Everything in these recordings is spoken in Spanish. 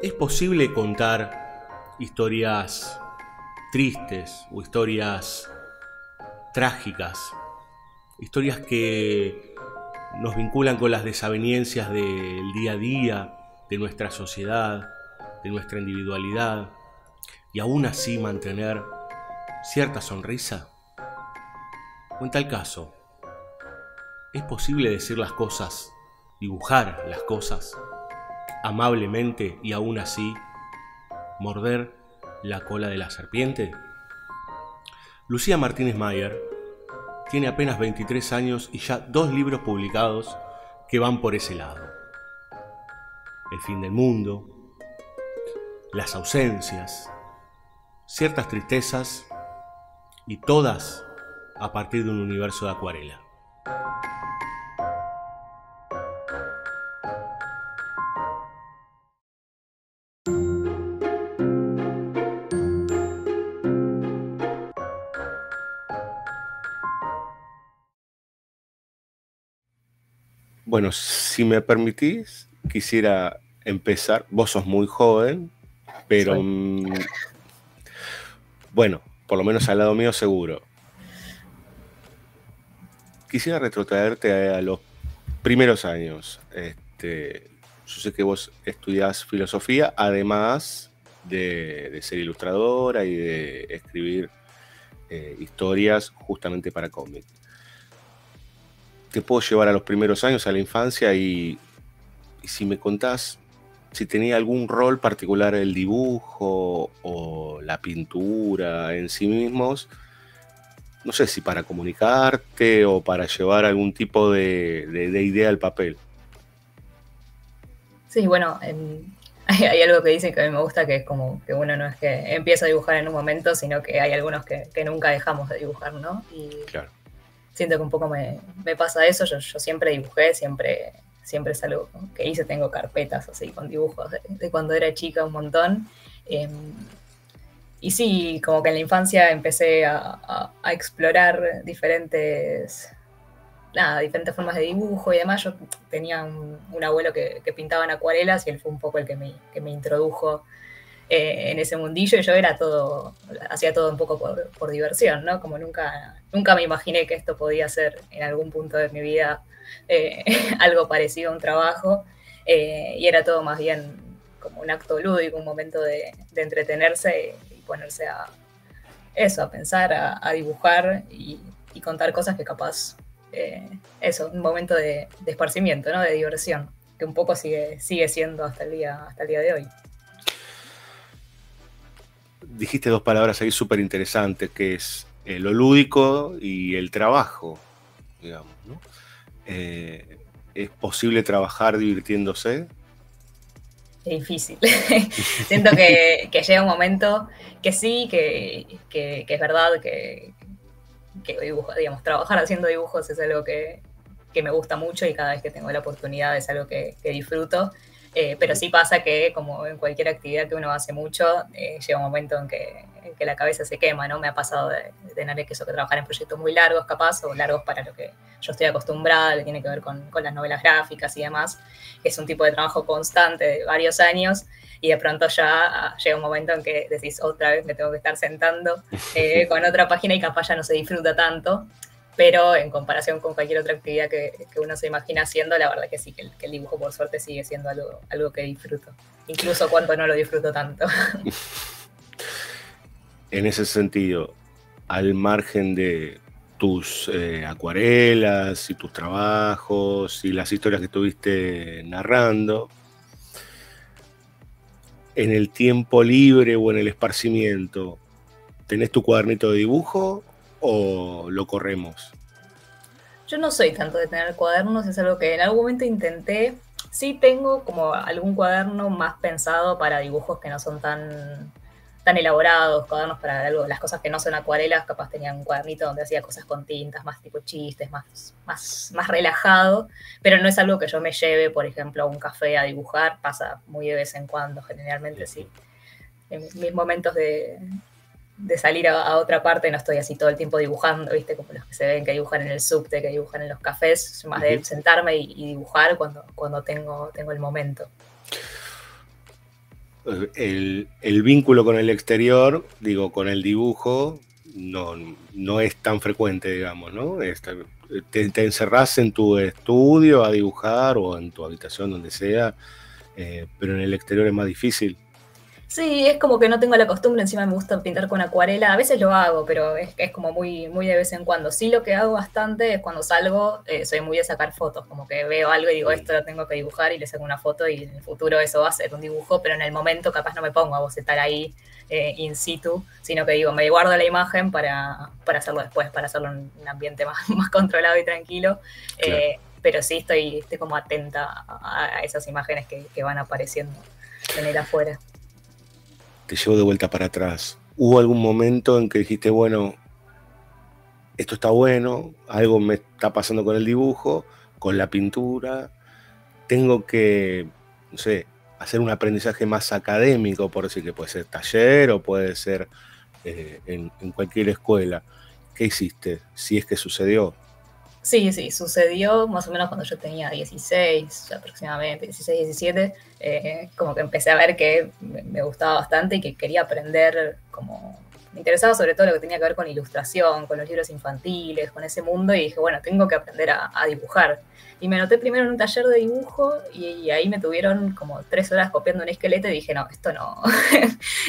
¿Es posible contar historias tristes o historias trágicas? Historias que nos vinculan con las desavenencias del día a día, de nuestra sociedad, de nuestra individualidad, y aún así mantener cierta sonrisa. O en tal caso, ¿es posible decir las cosas, dibujar las cosas amablemente y aún así morder la cola de la serpiente? Lucía Martínez Mayer tiene apenas 23 años y ya 2 libros publicados que van por ese lado. El fin del mundo, las ausencias, ciertas tristezas y todas a partir de un universo de acuarela. Bueno, si me permitís, quisiera empezar. Vos sos muy joven, pero bueno, por lo menos al lado mío seguro. Quisiera retrotraerte a los primeros años. Yo sé que vos estudiás filosofía, además de ser ilustradora y de escribir historias justamente para cómic. Te puedo llevar a los primeros años, a la infancia, y si me contás si tenía algún rol particular el dibujo o la pintura en sí mismos, no sé si para comunicarte o para llevar algún tipo de idea al papel. Sí, bueno, hay algo que dicen que a mí me gusta, que es como que uno no es que empieza a dibujar en un momento, sino que hay algunos que nunca dejamos de dibujar, ¿no? Y Claro. siento que un poco me pasa eso. Yo siempre dibujé, siempre es algo que hice. Tengo carpetas así con dibujos de cuando era chica, un montón. Y sí, como que en la infancia empecé a explorar diferentes formas de dibujo y demás. Yo tenía un abuelo que pintaba en acuarelas, y él fue un poco el que me introdujo en ese mundillo, y yo hacía todo un poco por diversión, ¿no? Como nunca me imaginé que esto podía ser en algún punto de mi vida algo parecido a un trabajo, y era todo más bien como un acto lúdico, un momento de entretenerse y ponerse a pensar, a dibujar y contar cosas que capaz, un momento de esparcimiento, ¿no? De diversión, que un poco sigue siendo hasta el día de hoy. Dijiste 2 palabras ahí súper interesantes, que es lo lúdico y el trabajo, digamos, ¿no? ¿Es posible trabajar divirtiéndose? Es difícil. Siento que llega un momento que sí, que es verdad que dibujo, digamos, trabajar haciendo dibujos es algo que me gusta mucho, y cada vez que tengo la oportunidad es algo que disfruto. Pero sí pasa que, como en cualquier actividad que uno hace mucho, llega un momento en que la cabeza se quema, ¿no? Me ha pasado de tener que trabajar en proyectos muy largos, capaz, o largos para lo que yo estoy acostumbrada, que tiene que ver con las novelas gráficas y demás. Es un tipo de trabajo constante de varios años, y de pronto ya llega un momento en que decís, otra vez me tengo que estar sentando con otra página, y capaz ya no se disfruta tanto. Pero en comparación con cualquier otra actividad que uno se imagina haciendo, la verdad que sí, que el dibujo por suerte sigue siendo algo que disfruto, incluso cuando no lo disfruto tanto. En ese sentido, al margen de tus acuarelas y tus trabajos y las historias que estuviste narrando, en el tiempo libre o en el esparcimiento, ¿tenés tu cuadernito de dibujo o lo corremos? Yo no soy tanto de tener cuadernos, es algo que en algún momento intenté. Sí tengo como algún cuaderno más pensado para dibujos que no son tan elaborados, cuadernos para algo, las cosas que no son acuarelas. Capaz tenía un cuadernito donde hacía cosas con tintas, más tipo chistes, más relajado, pero no es algo que yo me lleve, por ejemplo, a un café a dibujar. Pasa muy de vez en cuando, generalmente sí. En mis momentos de salir a otra parte no estoy así todo el tiempo dibujando, ¿viste? Como los que se ven que dibujan en el subte, que dibujan en los cafés. Más de sentarme y dibujar cuando tengo el momento. el vínculo con el exterior, digo, con el dibujo, no es tan frecuente, digamos, ¿no? Te encerrás en tu estudio a dibujar o en tu habitación, donde sea, pero en el exterior es más difícil. Sí, es como que no tengo la costumbre, encima me gusta pintar con acuarela, a veces lo hago, pero es como muy de vez en cuando. Sí, lo que hago bastante es cuando salgo, soy muy de sacar fotos, como que veo algo y digo, esto lo tengo que dibujar y le saco una foto y en el futuro eso va a ser un dibujo, pero en el momento capaz no me pongo a bocetar ahí in situ, sino que digo, me guardo la imagen para hacerlo después, para hacerlo en un ambiente más controlado y tranquilo. Claro. Pero sí estoy como atenta a esas imágenes que van apareciendo en el afuera. Te llevo de vuelta para atrás. ¿Hubo algún momento en que dijiste, bueno, esto está bueno, algo me está pasando con el dibujo, con la pintura, tengo que, no sé, hacer un aprendizaje más académico, por decir que puede ser taller o puede ser en cualquier escuela? ¿Qué hiciste? Si es que sucedió. Sí, sí, sucedió más o menos cuando yo tenía 16 aproximadamente, 16, 17, como que empecé a ver que me gustaba bastante y que quería aprender, como me interesaba sobre todo lo que tenía que ver con ilustración, con los libros infantiles, con ese mundo y dije, bueno, tengo que aprender a dibujar. Y me anoté primero en un taller de dibujo y ahí me tuvieron como 3 horas copiando un esqueleto y dije, no, esto no,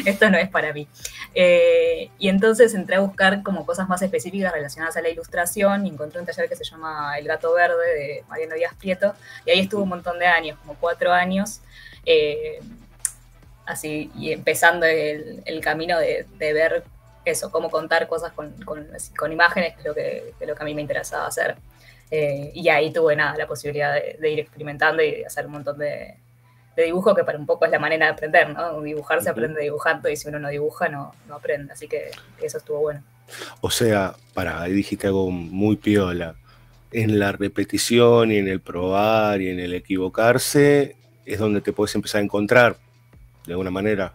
esto no es para mí. Y entonces entré a buscar como cosas más específicas relacionadas a la ilustración y encontré un taller que se llama El Gato Verde de Mariano Díaz Prieto y ahí estuve un montón de años, como 4 años, así, y empezando el camino de ver eso, cómo contar cosas con imágenes, que es lo que a mí me interesaba hacer. Y ahí tuve la posibilidad de ir experimentando y de hacer un montón de dibujo, que para un poco es la manera de aprender, ¿no? Dibujar se aprende dibujando y si uno no dibuja no aprende, así que eso estuvo bueno. O sea, ahí dijiste algo muy piola. En la repetición y en el probar y en el equivocarse es donde te puedes empezar a encontrar, de alguna manera.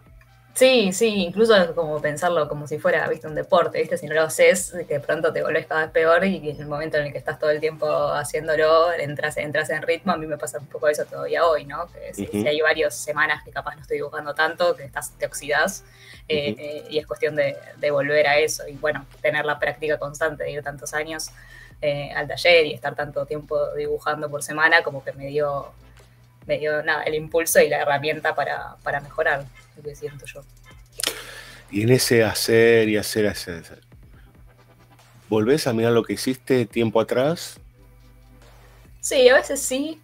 Sí, sí, incluso como pensarlo como si fuera, viste, un deporte, viste, si no lo haces, que de pronto te volvés cada vez peor y que en el momento en el que estás todo el tiempo haciéndolo, entras en ritmo. A mí me pasa un poco eso todavía hoy, ¿no? Que si hay varias semanas que capaz no estoy dibujando tanto, que te oxidás, y es cuestión de volver a eso y bueno, tener la práctica constante de ir tantos años al taller y estar tanto tiempo dibujando por semana, como que me dio el impulso y la herramienta para mejorar, lo que siento yo. Y en ese hacer y hacer, ¿volvés a mirar lo que hiciste tiempo atrás? Sí, a veces sí.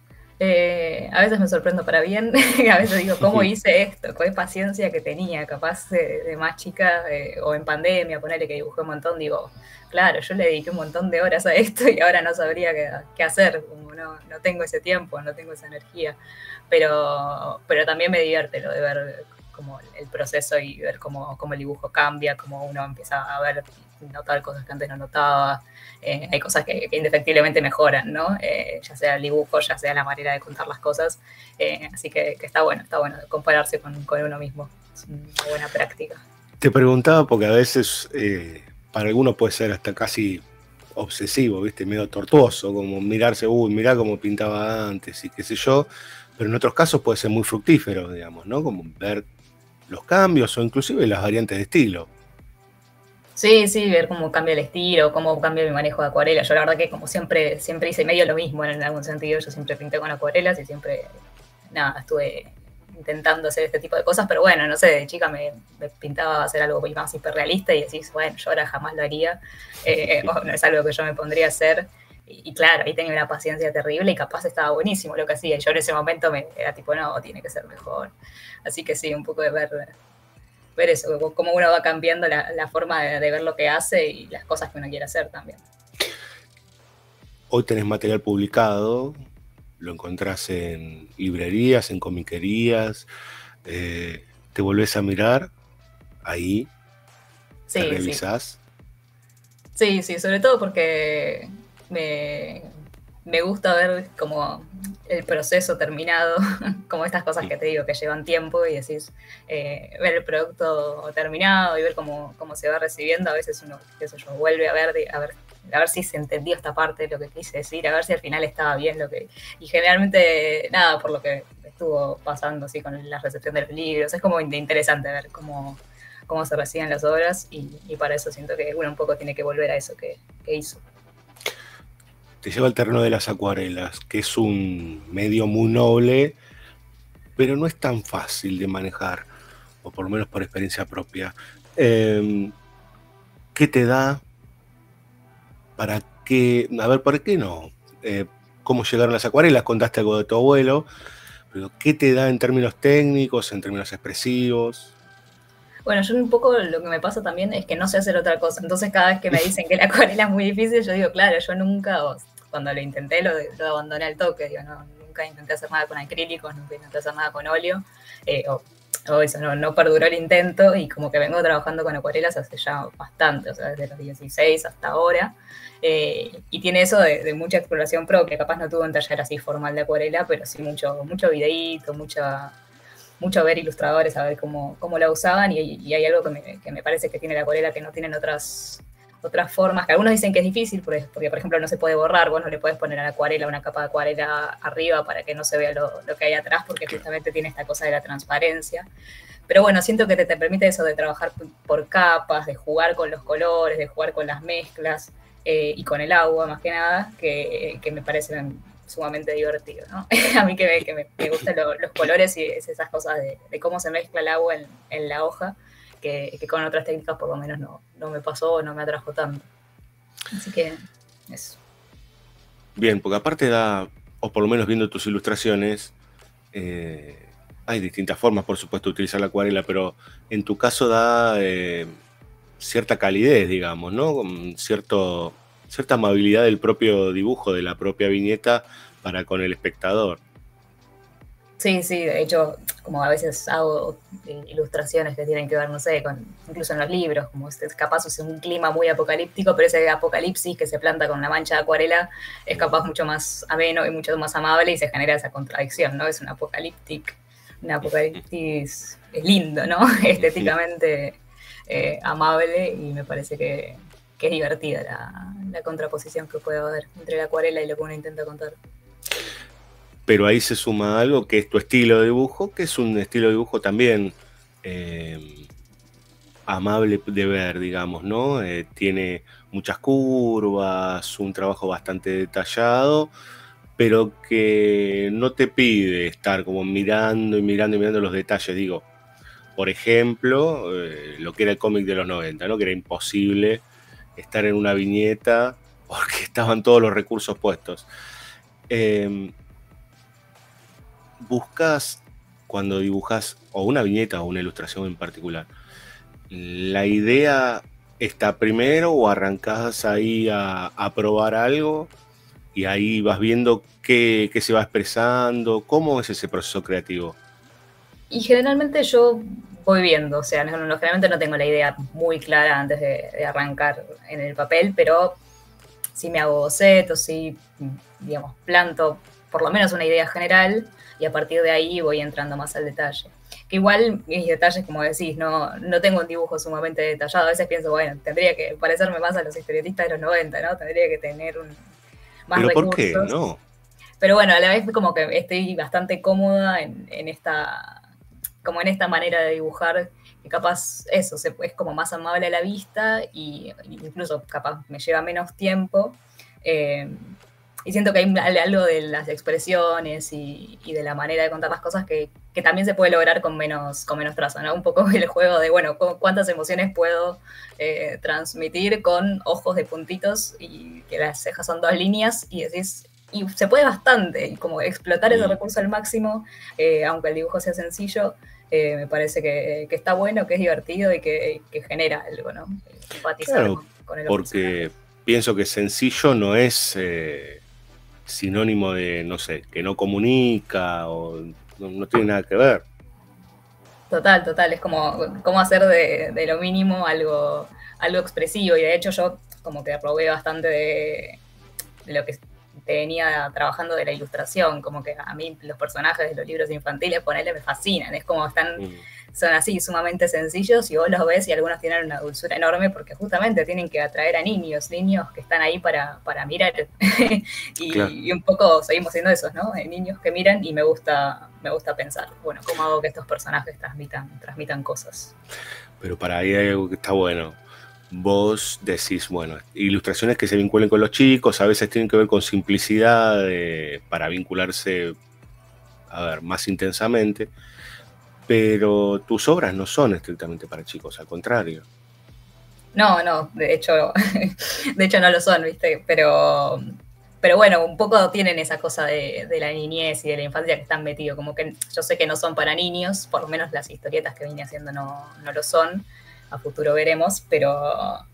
A veces me sorprendo para bien. A veces digo, ¿cómo hice esto? ¿Qué paciencia que tenía? Capaz de más chica o en pandemia, ponerle que dibujé un montón. Digo, claro, yo le dediqué un montón de horas a esto y ahora no sabría qué hacer. Como no tengo ese tiempo, no tengo esa energía. Pero también me divierte lo de ver como el proceso y ver cómo el dibujo cambia, cómo uno empieza a ver, notar cosas que antes no notaba. Hay cosas que indefectiblemente mejoran, ¿no? Ya sea el dibujo, ya sea la manera de contar las cosas. Así que está bueno compararse con uno mismo. Es una buena práctica. Te preguntaba porque a veces para algunos puede ser hasta casi obsesivo, ¿viste? Medio tortuoso, como mirarse, mirá cómo pintaba antes y qué sé yo, pero en otros casos puede ser muy fructífero, digamos, ¿no? Como ver los cambios o inclusive las variantes de estilo. Sí, sí, ver cómo cambia el estilo, cómo cambia mi manejo de acuarela. Yo la verdad que como siempre hice medio lo mismo en algún sentido. Yo siempre pinté con acuarelas y siempre, estuve intentando hacer este tipo de cosas, pero bueno, no sé, de chica me pintaba hacer algo más hiperrealista y decís, bueno, yo ahora jamás lo haría, o no es algo que yo me pondría a hacer. Y claro, ahí tenía una paciencia terrible y capaz estaba buenísimo lo que hacía. Y yo en ese momento era tipo, no, tiene que ser mejor. Así que sí, un poco de ver eso, cómo uno va cambiando la forma de ver lo que hace y las cosas que uno quiere hacer también. Hoy tenés material publicado, lo encontrás en librerías, en comiquerías, te volvés a mirar ahí, sí, te revisás. Sí, sí, sobre todo porque me gusta ver como el proceso terminado, como estas cosas que te digo que llevan tiempo y decís, ver el producto terminado y ver cómo se va recibiendo. A veces uno, qué sé yo, vuelve a ver a ver si se entendió esta parte de lo que quise decir, a ver si al final estaba bien lo que... Y generalmente, nada, por lo que estuvo pasando así con la recepción de los libros, es como interesante ver cómo se reciben las obras y para eso siento que uno un poco tiene que volver a eso que hizo. Te lleva al terreno de las acuarelas, que es un medio muy noble, pero no es tan fácil de manejar, o por lo menos por experiencia propia. ¿Qué te da? ¿Para qué? A ver, ¿por qué no? ¿Cómo llegaron las acuarelas? Contaste algo de tu abuelo, pero ¿qué te da en términos técnicos, en términos expresivos? Bueno, yo un poco lo que me pasa también es que no sé hacer otra cosa. Entonces, cada vez que me dicen que la acuarela es muy difícil, yo digo, claro, yo nunca, cuando lo intenté, lo abandoné al toque. Digo, no, nunca intenté hacer nada con acrílicos, nunca intenté hacer nada con óleo. O eso, no perduró el intento y como que vengo trabajando con acuarelas hace ya bastante, o sea, desde los 16 hasta ahora. Y tiene eso de mucha exploración propia. Capaz no tuve un taller así formal de acuarela, pero sí mucho videíto, mucho ver ilustradores, a ver cómo la usaban, y hay algo que me parece que tiene la acuarela que no tienen otras formas, que algunos dicen que es difícil, porque por ejemplo no se puede borrar, vos no le puedes poner a la acuarela una capa de acuarela arriba para que no se vea lo que hay atrás, porque justamente tiene esta cosa de la transparencia. Pero bueno, siento que te permite eso de trabajar por capas, de jugar con los colores, de jugar con las mezclas, y con el agua más que nada, que me parecen sumamente divertido, ¿no? A mí que me gustan los colores y esas cosas de cómo se mezcla el agua en la hoja, que con otras técnicas por lo menos no me pasó o no me atrajo tanto. Así que eso. Bien, porque aparte da, o por lo menos viendo tus ilustraciones, hay distintas formas, por supuesto, de utilizar la acuarela, pero en tu caso da cierta calidez, digamos, ¿no? Cierta amabilidad del propio dibujo, de la propia viñeta para con el espectador. Sí, de hecho, como a veces hago ilustraciones que tienen que ver, no sé, incluso en los libros, como capaz es un clima muy apocalíptico, pero ese apocalipsis que se planta con una mancha de acuarela es capaz mucho más ameno y mucho más amable y se genera esa contradicción, ¿no? Es un apocalipsis es lindo, ¿no? Estéticamente amable, y me parece que es divertida la contraposición que puede haber entre la acuarela y lo que uno intenta contar. Pero ahí se suma algo que es tu estilo de dibujo, que es un estilo de dibujo también amable de ver, digamos, ¿no? Tiene muchas curvas, un trabajo bastante detallado, pero que no te pide estar como mirando los detalles. Digo, por ejemplo, lo que era el cómic de los 90, ¿no? Que era imposible estar en una viñeta porque estaban todos los recursos puestos. Buscas, cuando dibujas o una viñeta o una ilustración en particular, ¿la idea está primero o arrancás ahí a probar algo y ahí vas viendo qué se va expresando? ¿Cómo es ese proceso creativo? Y generalmente yo voy viendo, o sea, generalmente no tengo la idea muy clara antes de arrancar en el papel, pero sí me hago bocetos, sí, digamos, planto por lo menos una idea general, y a partir de ahí voy entrando más al detalle. Que igual mis detalles, como decís, no tengo un dibujo sumamente detallado. A veces pienso, bueno, tendría que parecerme más a los historietistas de los 90, ¿no? Tendría que tener más ¿Pero recursos. por qué? No. Pero bueno, a la vez como que estoy bastante cómoda en esta manera de dibujar, que capaz eso, es como más amable a la vista, y incluso capaz me lleva menos tiempo. Y siento que hay algo de las expresiones y de la manera de contar las cosas que también se puede lograr con menos trazo, ¿no? Un poco el juego de, bueno, cuántas emociones puedo transmitir con ojos de puntitos y que las cejas son 2 líneas, y decís, y se puede bastante, y como explotar ese recurso al máximo, aunque el dibujo sea sencillo, me parece que está bueno, que es divertido y que genera algo, ¿no? Empatizar claro, con el porque pienso que sencillo no es sinónimo de, no sé, que no comunica o no tiene nada que ver. Total, es como hacer de lo mínimo algo expresivo, y de hecho yo como que probé bastante de lo que venía trabajando de la ilustración, como que a mí los personajes de los libros infantiles, ponele, me fascinan, es como están son así, sumamente sencillos, y vos los ves y algunos tienen una dulzura enorme porque justamente tienen que atraer a niños que están ahí para mirar. Claro. Y un poco seguimos siendo esos, ¿no? Niños que miran, y me gusta pensar, bueno, ¿cómo hago que estos personajes transmitan cosas? Pero para ahí hay algo que está bueno. Vos decís, bueno, ilustraciones que se vinculen con los chicos, a veces tienen que ver con simplicidad para vincularse, a ver, más intensamente, pero tus obras no son estrictamente para chicos, al contrario. No, de hecho no lo son, ¿viste? Pero bueno, un poco tienen esa cosa de la niñez y de la infancia que están metidos, como que yo sé que no son para niños, por lo menos las historietas que vine haciendo no lo son, a futuro veremos, pero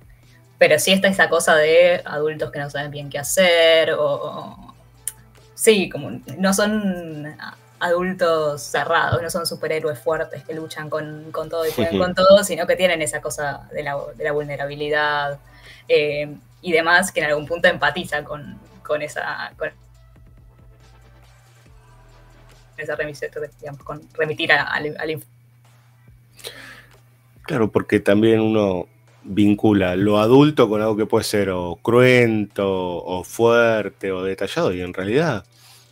sí está esa cosa de adultos que no saben bien qué hacer, sí, como no son adultos cerrados, no son superhéroes fuertes que luchan con todo y pueden con todo, sino que tienen esa cosa de la vulnerabilidad y demás, que en algún punto empatiza con esa digamos, con remitir al Claro, porque también uno vincula lo adulto con algo que puede ser o cruento, o fuerte, o detallado, y en realidad,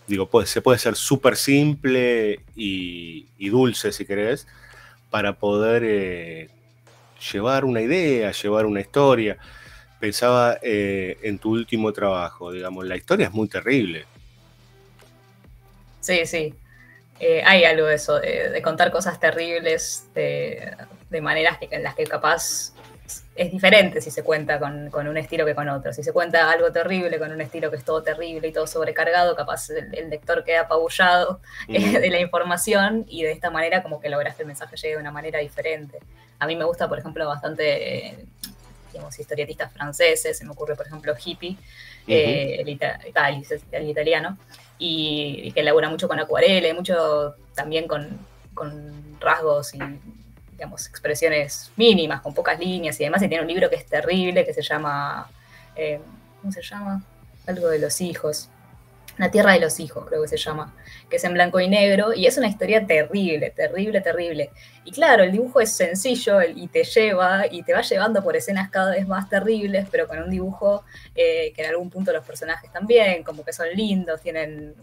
digo, se puede ser súper simple y dulce, si querés, para poder llevar una idea, llevar una historia. Pensaba en tu último trabajo, digamos, la historia es muy terrible. Sí. Hay algo de eso, de contar cosas terribles de maneras en las que capaz es diferente si se cuenta con un estilo que con otro. Si se cuenta algo terrible con un estilo que es todo terrible y todo sobrecargado, capaz el lector queda apabullado de la información, y de esta manera como que logras que el mensaje llegue de una manera diferente. A mí me gusta, por ejemplo, bastante, digamos, historietistas franceses. Se me ocurre, por ejemplo, Hippie, el italiano, y que elabora mucho con acuarela, mucho también con rasgos y, digamos, expresiones mínimas, con pocas líneas y demás, y tiene un libro que es terrible, que se llama, ¿cómo se llama? Algo de los hijos. La Tierra de los Hijos, creo que se llama, que es en blanco y negro, y es una historia terrible. Y claro, el dibujo es sencillo y te va llevando por escenas cada vez más terribles, pero con un dibujo que en algún punto los personajes también, como que son lindos, tienen,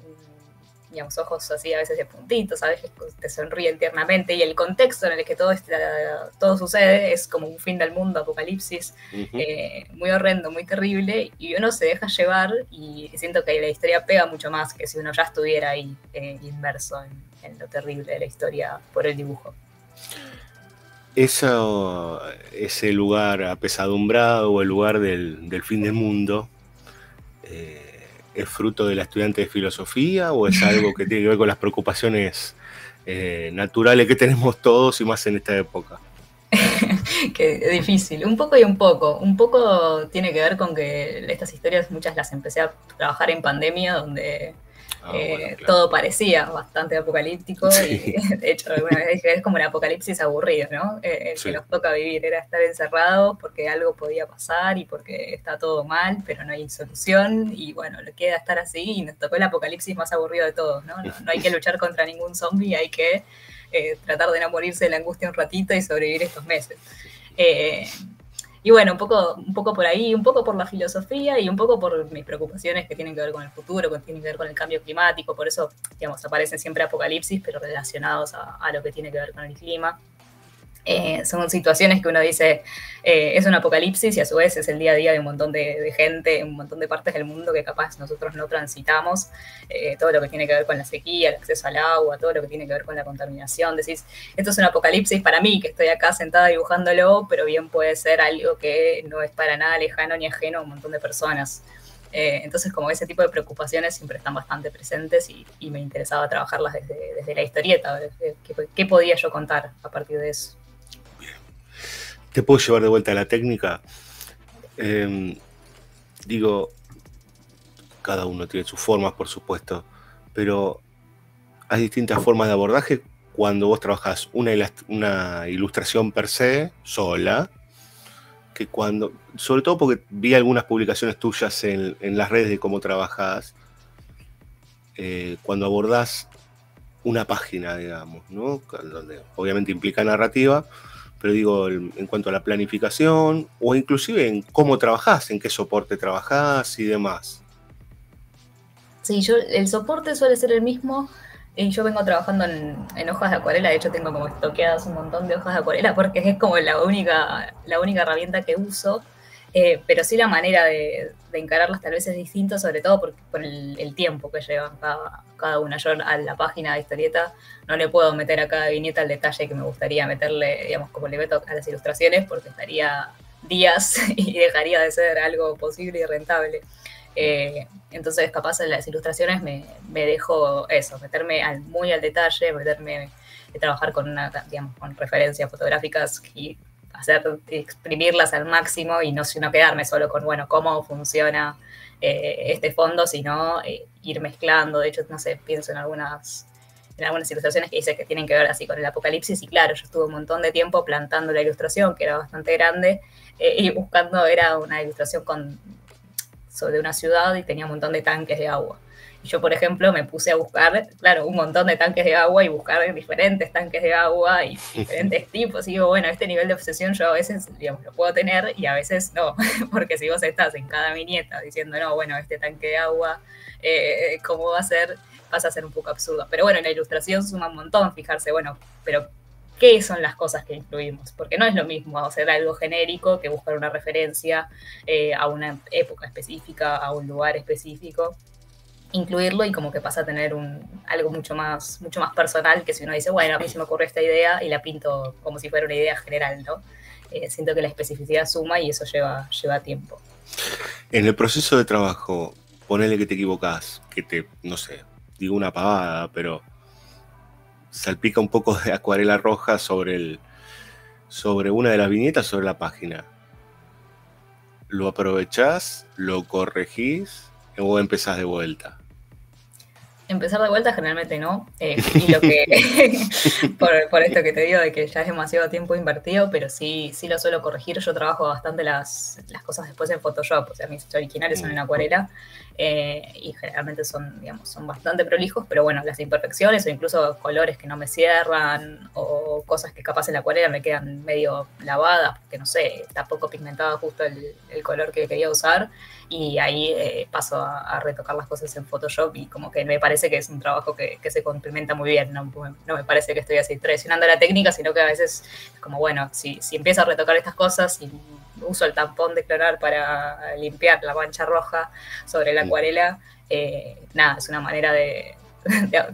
digamos, ojos así a veces de puntitos, a veces te sonríen tiernamente, y el contexto en el que todo sucede es como un fin del mundo, apocalipsis, muy horrendo, muy terrible, y uno se deja llevar, y siento que la historia pega mucho más que si uno ya estuviera ahí inmerso en lo terrible de la historia por el dibujo. Ese lugar apesadumbrado, o el lugar del fin del mundo, ¿es fruto de la estudiante de filosofía, o es algo que tiene que ver con las preocupaciones naturales que tenemos todos, y más en esta época? Que es difícil, un poco y un poco. Un poco tiene que ver con que estas historias muchas las empecé a trabajar en pandemia, donde bueno, claro, todo parecía bastante apocalíptico, sí. Y de hecho alguna vez dije, es como un apocalipsis aburrido, ¿no? Sí. Que nos toca vivir, era estar encerrados porque algo podía pasar y porque está todo mal, pero no hay solución, y bueno, le queda estar así, y nos tocó el apocalipsis más aburrido de todos, ¿no? No hay que luchar contra ningún zombie, hay que tratar de no morirse de la angustia un ratito y sobrevivir estos meses. Y bueno, un poco por ahí, un poco por la filosofía y un poco por mis preocupaciones que tienen que ver con el futuro, que tienen que ver con el cambio climático. Por eso, digamos, aparecen siempre apocalipsis, pero relacionados a lo que tiene que ver con el clima. Son situaciones que uno dice, es un apocalipsis, y a su vez es el día a día de un montón de gente en un montón de partes del mundo que capaz nosotros no transitamos. Todo lo que tiene que ver con la sequía, el acceso al agua, todo lo que tiene que ver con la contaminación. Decís, esto es un apocalipsis para mí, que estoy acá sentada dibujándolo, pero bien puede ser algo que no es para nada lejano ni ajeno a un montón de personas. Entonces, como ese tipo de preocupaciones siempre están bastante presentes, y me interesaba trabajarlas desde la historieta, qué podía yo contar a partir de eso. ¿Te puedo llevar de vuelta a la técnica? Digo, cada uno tiene sus formas, por supuesto, pero hay distintas formas de abordaje cuando vos trabajás una ilustración per se, sola, que cuando, sobre todo porque vi algunas publicaciones tuyas en las redes de cómo trabajás, cuando abordás una página, digamos, ¿no? Donde obviamente implica narrativa, pero digo, en cuanto a la planificación o inclusive en cómo trabajás, en qué soporte trabajás y demás. Sí, el soporte suele ser el mismo. Y yo vengo trabajando en hojas de acuarela. De hecho, tengo como estoqueadas un montón de hojas de acuarela porque es como la única herramienta que uso. Pero sí la manera de encararlas tal vez es distinto, sobre todo por el tiempo que llevan cada una. Yo a la página de historieta no le puedo meter a cada viñeta el detalle que me gustaría meterle, digamos, como le meto a las ilustraciones, porque estaría días y dejaría de ser algo posible y rentable. Entonces, capaz en las ilustraciones me dejo eso, meterme muy al detalle, trabajar con con referencias fotográficas y exprimirlas al máximo y no quedarme solo con, bueno, cómo funciona este fondo, sino ir mezclando. De hecho, no sé, pienso en algunas ilustraciones que dice que tienen que ver así con el apocalipsis, y claro, yo estuve un montón de tiempo plantando la ilustración, que era bastante grande, y buscando, era una ilustración sobre una ciudad y tenía un montón de tanques de agua. Y yo, por ejemplo, me puse a buscar, claro, un montón de tanques de agua y buscar diferentes tanques de agua y diferentes tipos. Y digo, bueno, este nivel de obsesión yo a veces, digamos, lo puedo tener y a veces no. Porque si vos estás en cada viñeta diciendo, no, bueno, este tanque de agua, ¿cómo va a ser? Vas a ser un poco absurdo. Pero bueno, en la ilustración suma un montón fijarse, bueno, pero ¿qué son las cosas que incluimos? Porque no es lo mismo hacer algo genérico que buscar una referencia a una época específica, a un lugar específico. Incluirlo y como que pasa a tener algo mucho más personal, que si uno dice, bueno, a mí se me ocurrió esta idea y la pinto como si fuera una idea general, ¿no? Siento que la especificidad suma y eso lleva tiempo. En el proceso de trabajo, ponele que te equivocás, no sé, digo una pavada, pero salpica un poco de acuarela roja sobre una de las viñetas, sobre la página. ¿Lo aprovechás, lo corregís o empezás de vuelta? Empezar de vuelta generalmente no, y lo que por esto que te digo de que ya es demasiado tiempo invertido, pero sí lo suelo corregir. Yo trabajo bastante las cosas después en Photoshop, o sea, mis originales son en acuarela, y generalmente son bastante prolijos, pero bueno, las imperfecciones o incluso colores que no me cierran o cosas que capaz en la acuarela me quedan medio lavadas, porque no sé, está poco pigmentado justo el color que quería usar, y ahí paso a retocar las cosas en Photoshop y como que me parece que es un trabajo que se complementa muy bien. No me parece que estoy así traicionando la técnica, sino que a veces como, bueno, si empiezo a retocar estas cosas y uso el tampón de clorar para limpiar la mancha roja sobre la acuarela, nada, es una manera de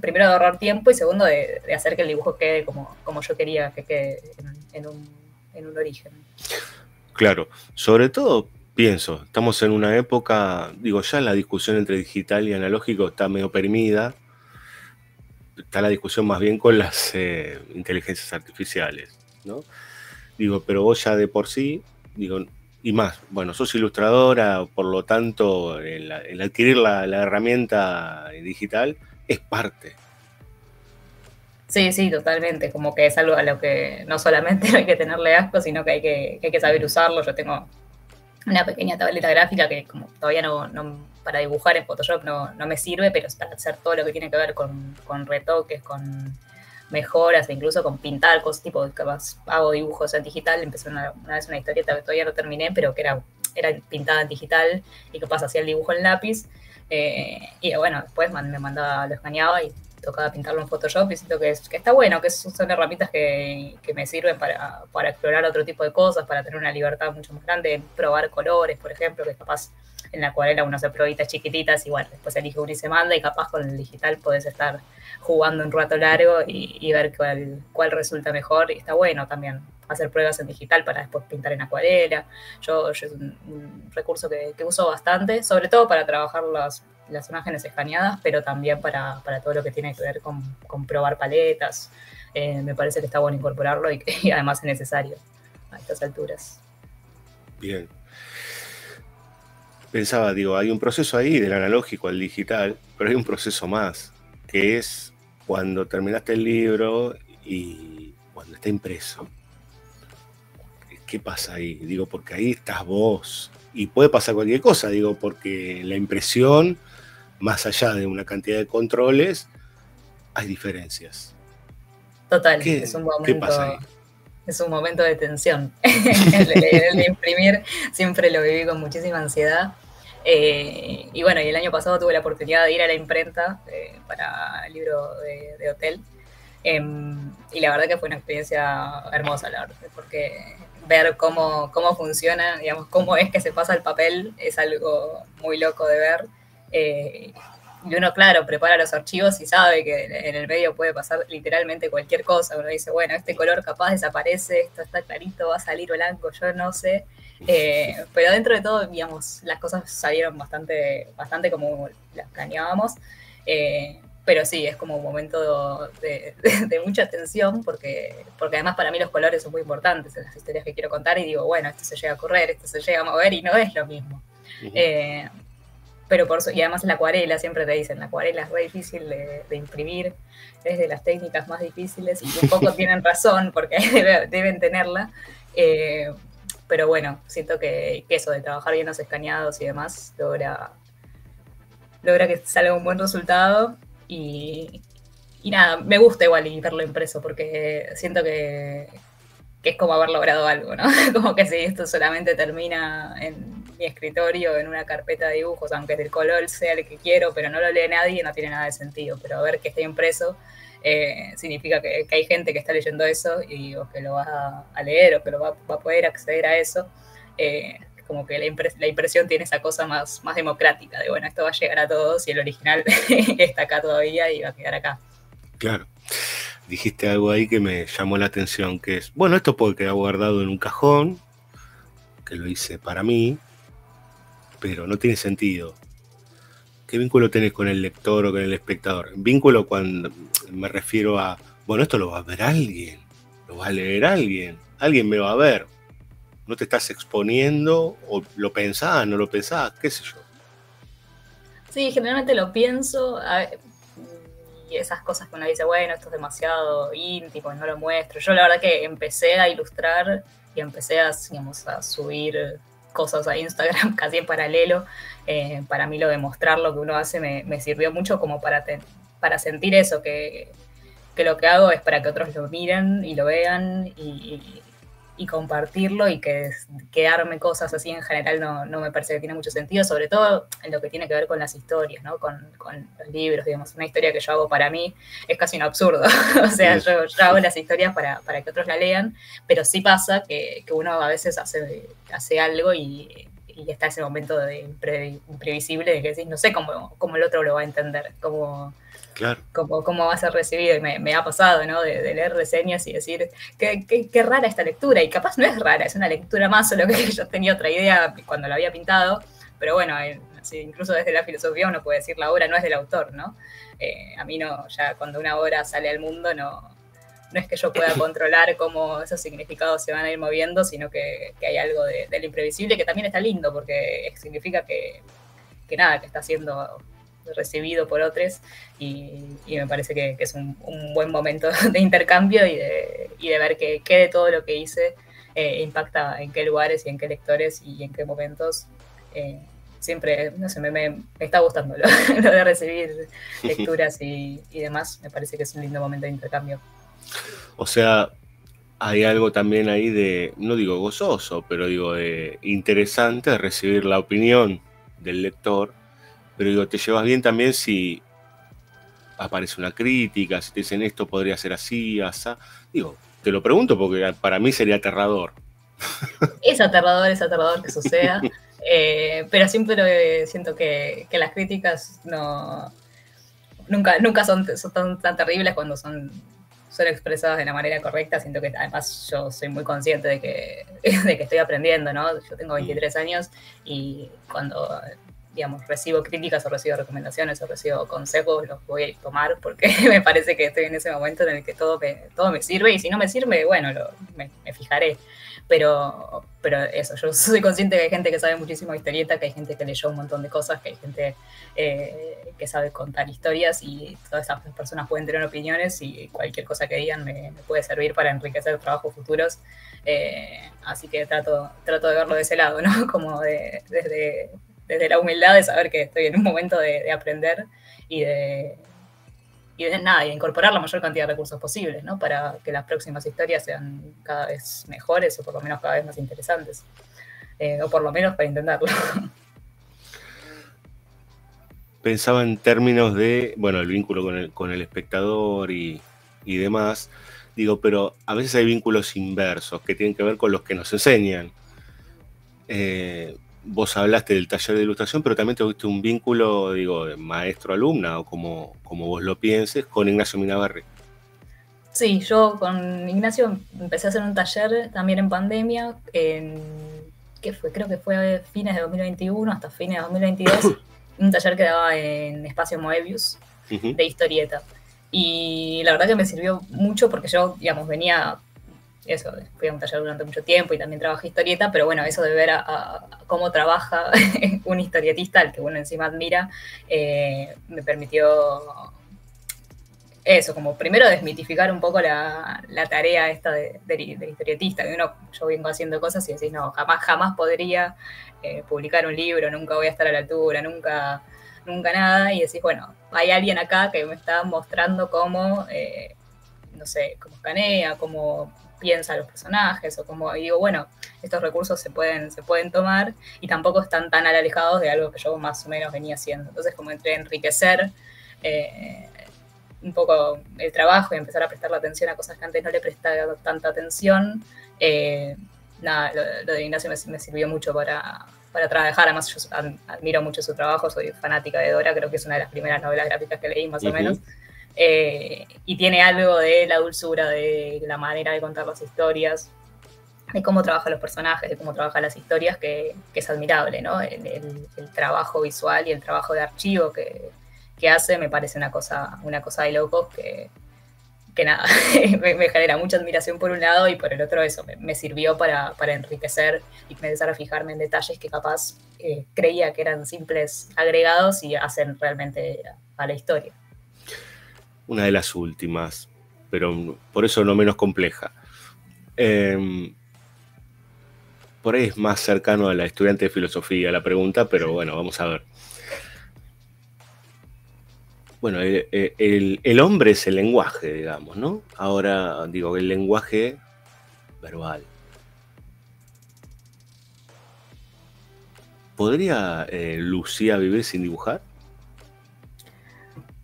primero de ahorrar tiempo y segundo de hacer que el dibujo quede como yo quería que quede en un origen. Claro, sobre todo pienso, estamos en una época, digo, ya la discusión entre digital y analógico está medio oprimida. Está la discusión más bien con las inteligencias artificiales, ¿no? Digo, pero vos ya de por sí, digo, y más, bueno, sos ilustradora, por lo tanto, el adquirir la herramienta digital es parte. Sí, totalmente, como que es algo a lo que no solamente hay que tenerle asco, sino que hay que saber usarlo. Yo tengo una pequeña tableta gráfica que como todavía no para dibujar en Photoshop no me sirve, pero es para hacer todo lo que tiene que ver con retoques, con mejoras e incluso con pintar cosas, tipo, capaz hago dibujos en digital. Empecé una vez una historieta que todavía no terminé, pero que era pintada en digital y capaz hacía el dibujo en lápiz, y bueno, después lo escaneaba y tocaba pintarlo en Photoshop, y siento que está bueno, que son herramientas que me sirven para explorar otro tipo de cosas, para tener una libertad mucho más grande, probar colores, por ejemplo, que capaz en la acuarela uno hace probitas chiquititas y bueno, después elige uno y se manda, y capaz con el digital podés estar jugando un rato largo y ver cuál resulta mejor, y está bueno también hacer pruebas en digital para después pintar en acuarela. Yo es un recurso que uso bastante, sobre todo para trabajar las imágenes escaneadas, pero también para todo lo que tiene que ver con probar paletas. Me parece que está bueno incorporarlo y además es necesario a estas alturas. Bien. Pensaba, digo, hay un proceso ahí del analógico al digital, pero hay un proceso más, que es cuando terminaste el libro y cuando está impreso. ¿Qué pasa ahí? Digo, porque ahí estás vos. Y puede pasar cualquier cosa, digo, porque la impresión, más allá de una cantidad de controles, hay diferencias. Total, ¿Qué pasa ahí? Es un momento de tensión. El de imprimir siempre lo viví con muchísima ansiedad. Y bueno, y el año pasado tuve la oportunidad de ir a la imprenta para el libro de Hotel. Y la verdad que fue una experiencia hermosa, la verdad, porque ver cómo funciona, digamos, cómo es que se pasa el papel es algo muy loco de ver. Y uno, claro, prepara los archivos y sabe que en el medio puede pasar literalmente cualquier cosa. Uno dice, bueno, este color capaz desaparece, esto está clarito, va a salir blanco, yo no sé. Pero dentro de todo, digamos, las cosas salieron bastante como las planeábamos. Pero sí, es como un momento de mucha tensión, porque además para mí los colores son muy importantes en las historias que quiero contar, y digo, bueno, esto se llega a correr, esto se llega a mover, y no es lo mismo. Uh-huh. Pero y además la acuarela, siempre te dicen, la acuarela es re difícil de imprimir, es de las técnicas más difíciles, y un poco tienen razón, porque deben tenerla. Pero bueno, siento que eso de trabajar bien los escaneados y demás logra que salga un buen resultado. Y nada, me gusta igual verlo impreso, porque siento que es como haber logrado algo, ¿no? Como que si esto solamente termina en mi escritorio, en una carpeta de dibujos, aunque el color sea el que quiero, pero no lo lee nadie, no tiene nada de sentido. Pero ver que esté impreso significa que hay gente que está leyendo eso, o que lo va a leer, o que lo va a poder acceder a eso. Como que la impresión tiene esa cosa más democrática, de bueno, esto va a llegar a todos y el original está acá todavía y va a quedar acá. Claro. Dijiste algo ahí que me llamó la atención, que es, bueno, esto puede quedar guardado en un cajón, que lo hice para mí, pero no tiene sentido. ¿Qué vínculo tenés con el lector o con el espectador? Vínculo cuando me refiero a, bueno, esto lo va a ver alguien, lo va a leer alguien me va a ver. No te estás exponiendo, o lo pensás, no lo pensás, qué sé yo. Sí, generalmente lo pienso, y esas cosas que uno dice, bueno, esto es demasiado íntimo, no lo muestro. Yo la verdad que empecé a ilustrar y empecé a subir cosas a Instagram casi en paralelo. Para mí lo de mostrar lo que uno hace me sirvió mucho como para sentir eso, que lo que hago es para que otros lo miren y lo vean y compartirlo, y que quedarme cosas así en general no me parece que tiene mucho sentido, sobre todo en lo que tiene que ver con las historias, ¿no? Con los libros, digamos. Una historia que yo hago para mí es casi un absurdo. O sea, yo hago las historias para que otros la lean, pero sí pasa que uno a veces hace algo y está ese momento de imprevisible de que decís, no sé cómo el otro lo va a entender, Claro. Cómo va a ser recibido. Y me ha pasado, ¿no? De leer reseñas y decir, qué rara esta lectura, y capaz no es rara, es una lectura más, solo que yo tenía otra idea cuando la había pintado, pero bueno, incluso desde la filosofía uno puede decir, la obra no es del autor, ¿no? A mí no, ya cuando una obra sale al mundo, no es que yo pueda controlar cómo esos significados se van a ir moviendo, sino que hay algo de lo imprevisible, que también está lindo, porque significa que nada, que está siendo recibido por otros, y me parece que es un buen momento de intercambio y de ver que de todo lo que hice impacta en qué lugares y en qué lectores y en qué momentos. Siempre, no sé, me está gustando lo de recibir lecturas y demás. Me parece que es un lindo momento de intercambio. O sea, hay algo también ahí de, no digo gozoso, pero digo interesante de recibir la opinión del lector. Pero digo, te llevas bien también si aparece una crítica, si te dicen esto podría ser así, asá. Digo, te lo pregunto porque para mí sería aterrador. Es aterrador que suceda, pero siempre siento que las críticas nunca son tan terribles cuando son expresadas de la manera correcta. Siento que además yo soy muy consciente de que estoy aprendiendo, ¿no? Yo tengo 23 años y cuando, digamos, recibo críticas o recibo recomendaciones o recibo consejos, los voy a tomar porque me parece que estoy en ese momento en el que todo me sirve, y si no me sirve, bueno, me fijaré. Pero eso, yo soy consciente que hay gente que sabe muchísimo de historieta, que hay gente que leyó un montón de cosas, que hay gente que sabe contar historias, y todas esas personas pueden tener opiniones, y cualquier cosa que digan me puede servir para enriquecer trabajos futuros. Así que trato de verlo de ese lado, ¿no? Como desde la humildad de saber que estoy en un momento de aprender y nada, y incorporar la mayor cantidad de recursos posibles, ¿no? Para que las próximas historias sean cada vez mejores o por lo menos cada vez más interesantes. O por lo menos para intentarlo. Pensaba en términos de, bueno, el vínculo con el espectador y demás. Digo, pero a veces hay vínculos inversos que tienen que ver con los que nos enseñan. Vos hablaste del taller de ilustración, pero también tuviste un vínculo, digo, de maestro-alumna, o como vos lo pienses, con Ignacio Minaberri. Sí, yo con Ignacio empecé a hacer un taller también en pandemia, ¿qué fue? Creo que fue fines de 2021 hasta fines de 2022, un taller que daba en Espacio Moebius, de historieta. Y la verdad que me sirvió mucho porque yo, digamos, venía, eso, fui a un taller durante mucho tiempo y también trabajé historieta, pero bueno, eso de ver a cómo trabaja un historietista, al que uno encima admira, me permitió eso, como primero desmitificar un poco la tarea esta del historietista, que yo vengo haciendo cosas y decís, no, jamás podría publicar un libro, nunca voy a estar a la altura, nunca nada, y decís, bueno, hay alguien acá que me está mostrando cómo, no sé, cómo escanea, cómo piensa los personajes, o cómo, y digo, bueno, estos recursos se pueden tomar y tampoco están tan alejados de algo que yo más o menos venía haciendo. Entonces, como entre enriquecer un poco el trabajo y empezar a prestarle atención a cosas que antes no le prestaba tanta atención, nada, lo de Ignacio me sirvió mucho para trabajar. Además, yo admiro mucho su trabajo, soy fanática de Dora, creo que es una de las primeras novelas gráficas que leí, más o menos. Y tiene algo de la dulzura, de la manera de contar las historias, de cómo trabaja los personajes, de cómo trabaja las historias, que es admirable, ¿no? El trabajo visual y el trabajo de archivo que hace me parece una cosa de locos que nada, me genera mucha admiración por un lado, y por el otro eso, me sirvió para enriquecer y empezar a fijarme en detalles que capaz creía que eran simples agregados y hacen realmente a la historia. Una de las últimas, pero por eso no menos compleja. Por ahí es más cercano a la estudiante de filosofía la pregunta, pero bueno, vamos a ver. Bueno, el hombre es el lenguaje, digamos, ¿no? Ahora digo, el lenguaje verbal. ¿Podría Lucía vivir sin dibujar?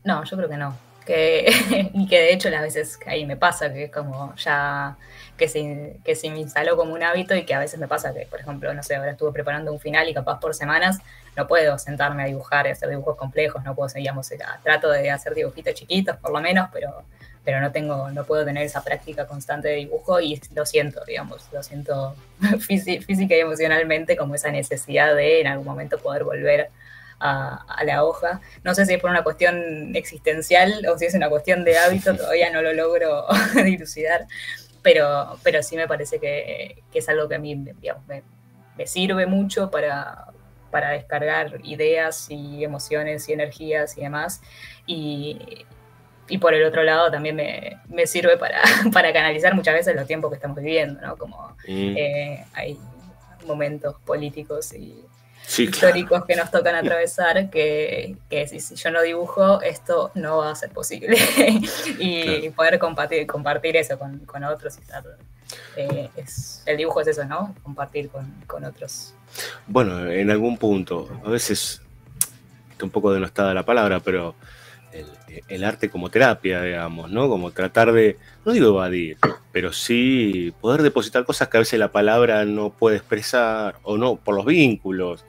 No, yo creo que no. Y que de hecho las veces que ahí me pasa, que es como ya que se me instaló como un hábito, y que a veces me pasa que, por ejemplo, no sé, ahora estuve preparando un final y capaz por semanas no puedo sentarme a dibujar y hacer dibujos complejos, no puedo, digamos, trato de hacer dibujitos chiquitos por lo menos, pero no puedo tener esa práctica constante de dibujo, y lo siento física y emocionalmente, como esa necesidad de en algún momento poder volver a la hoja. No sé si es por una cuestión existencial o si es una cuestión de hábito, todavía no lo logro dilucidar, pero sí me parece que es algo que a mí, digamos, me sirve mucho para descargar ideas y emociones y energías y demás, y por el otro lado también me sirve para canalizar muchas veces los tiempos que estamos viviendo, ¿no? Como hay momentos políticos y históricos, claro, que nos tocan atravesar, que si yo no dibujo, esto no va a ser posible. Y claro, poder compartir eso con otros. El dibujo es eso, ¿no? Compartir con otros. Bueno, en algún punto, a veces está un poco denostada la palabra, pero el arte como terapia, digamos, ¿no? Como tratar de, no digo evadir, pero sí poder depositar cosas que a veces la palabra no puede expresar, o no, por los vínculos.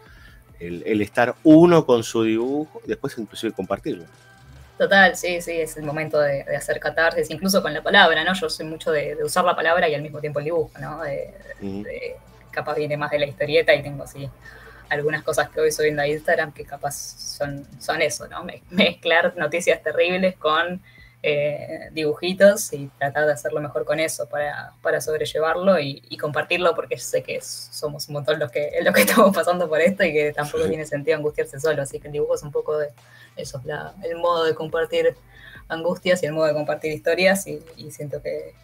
El estar uno con su dibujo y después inclusive compartirlo. Total, sí, es el momento de hacer catarsis, incluso con la palabra, ¿no? Yo soy mucho de usar la palabra y al mismo tiempo el dibujo, ¿no? Capaz viene más de la historieta y tengo así algunas cosas que voy subiendo a Instagram que capaz son eso, ¿no? Mezclar noticias terribles con dibujitos y tratar de hacerlo mejor con eso para sobrellevarlo y compartirlo, porque sé que somos un montón los que estamos pasando por esto y que tampoco tiene sentido angustiarse solo, así que el dibujo es un poco de eso, el modo de compartir angustias y el modo de compartir historias, y siento que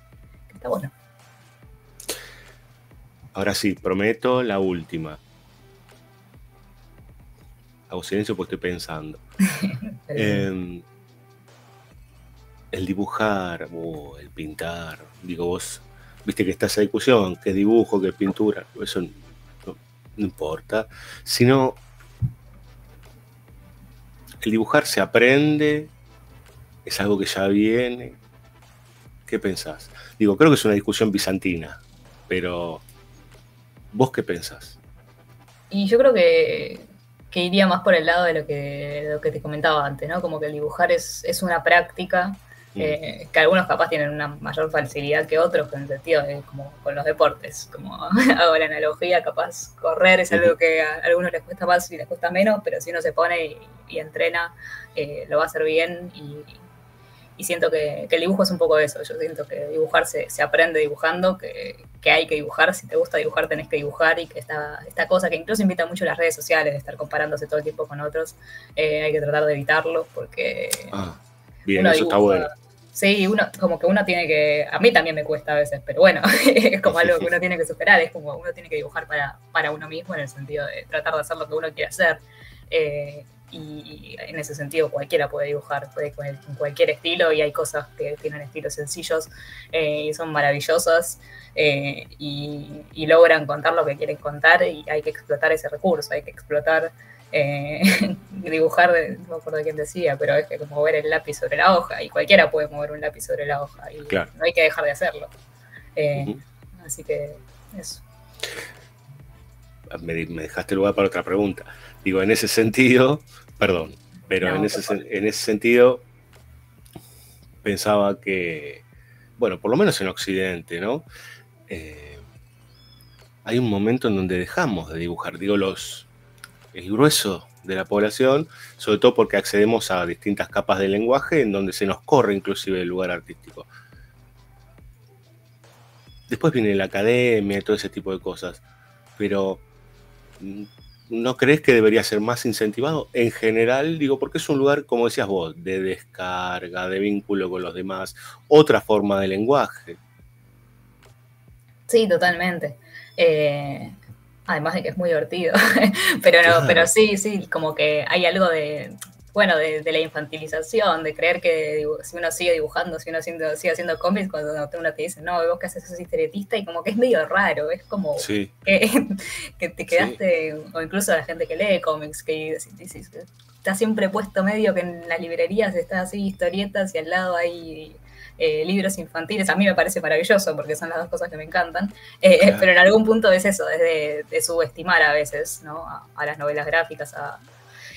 está bueno. Ahora sí, prometo la última. Hago silencio porque estoy pensando. el dibujar o el pintar, digo, vos viste que está esa discusión, qué dibujo, qué pintura, eso no importa, sino el dibujar se aprende, es algo que ya viene. ¿Qué pensás? Digo, creo que es una discusión bizantina, pero ¿vos qué pensás? Y yo creo que iría más por el lado de lo que te comentaba antes, ¿no? Como que el dibujar es una práctica, que algunos capaz tienen una mayor facilidad que otros, en el sentido de como con los deportes, como hago la analogía, capaz correr es algo que a algunos les cuesta más y les cuesta menos, pero si uno se pone y entrena, lo va a hacer bien y siento que el dibujo es un poco eso. Yo siento que dibujar se aprende dibujando, que hay que dibujar. Si te gusta dibujar, tenés que dibujar. Y que esta cosa que incluso invita mucho las redes sociales, de estar comparándose todo el tiempo con otros, hay que tratar de evitarlo porque... bien, eso dibuja, está bueno. Sí, como que uno tiene que... A mí también me cuesta a veces, pero bueno, es como algo que uno tiene que superar. Es como uno tiene que dibujar para uno mismo, en el sentido de tratar de hacer lo que uno quiere hacer. Y en ese sentido cualquiera puede dibujar, puede con cualquier estilo, y hay cosas que tienen estilos sencillos y son maravillosas y logran contar lo que quieren contar, y hay que explotar ese recurso, hay que explotar dibujar, no me acuerdo de quién decía, pero es que como mover el lápiz sobre la hoja, y cualquiera puede mover un lápiz sobre la hoja, y claro, no hay que dejar de hacerlo. Así que eso. Me dejaste lugar para otra pregunta. Digo, en ese sentido, perdón, pero no, en ese sentido pensaba que, bueno, por lo menos en Occidente, ¿no? Hay un momento en donde dejamos de dibujar, digo, el grueso de la población, sobre todo porque accedemos a distintas capas del lenguaje en donde se nos corre inclusive el lugar artístico. Después viene la academia y todo ese tipo de cosas, pero ¿no crees que debería ser más incentivado? En general, digo, porque es un lugar, como decías vos, de descarga, de vínculo con los demás, otra forma de lenguaje. Sí, totalmente. Además de que es muy divertido. Pero no, claro. Pero sí, como que hay algo de la infantilización, de creer que si uno sigue dibujando, si uno sigue haciendo cómics, cuando uno te dice, no, vos que haces, sos historietista, y como que es medio raro, es como sí. que te quedaste, sí. O incluso la gente que lee cómics, que está siempre puesto medio que en las librerías está así historietas y al lado hay libros infantiles. A mí me parece maravilloso porque son las dos cosas que me encantan, claro. Pero en algún punto es eso, es de subestimar a veces, ¿no? a las novelas gráficas,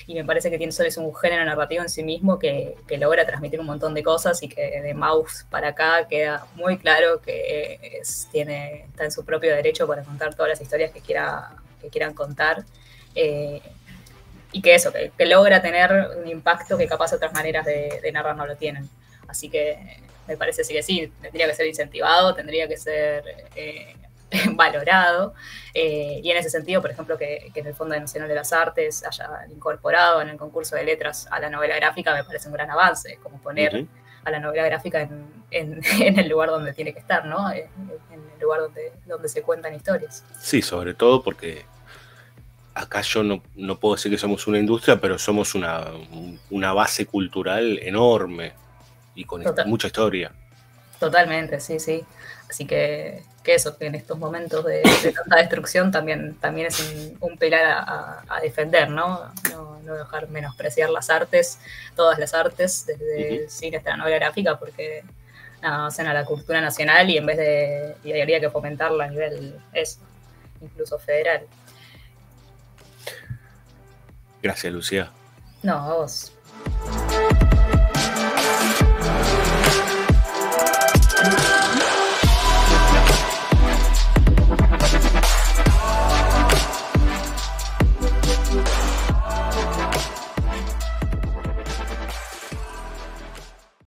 y me parece que es un género narrativo en sí mismo que logra transmitir un montón de cosas, y que de Maus para acá queda muy claro que está en su propio derecho para contar todas las historias que quieran contar, y que eso, que logra tener un impacto que capaz otras maneras de narrar no lo tienen. Así que me parece que sí, tendría que ser incentivado, tendría que ser valorado, y en ese sentido, por ejemplo, que en el Fondo Nacional de las Artes haya incorporado en el concurso de letras a la novela gráfica, me parece un gran avance, como poner a la novela gráfica en el lugar donde tiene que estar, ¿no? En el lugar donde se cuentan historias. Sí, sobre todo porque acá yo no puedo decir que somos una industria, pero somos una base cultural enorme y con mucha historia. Totalmente, sí. Así que eso, que en estos momentos de tanta destrucción también es un pilar a defender, ¿no? No dejar menospreciar las artes, todas las artes, desde el cine hasta la novela gráfica, porque hacen a la cultura nacional, y habría que fomentarla a nivel incluso federal. Gracias, Lucía. No, a vos.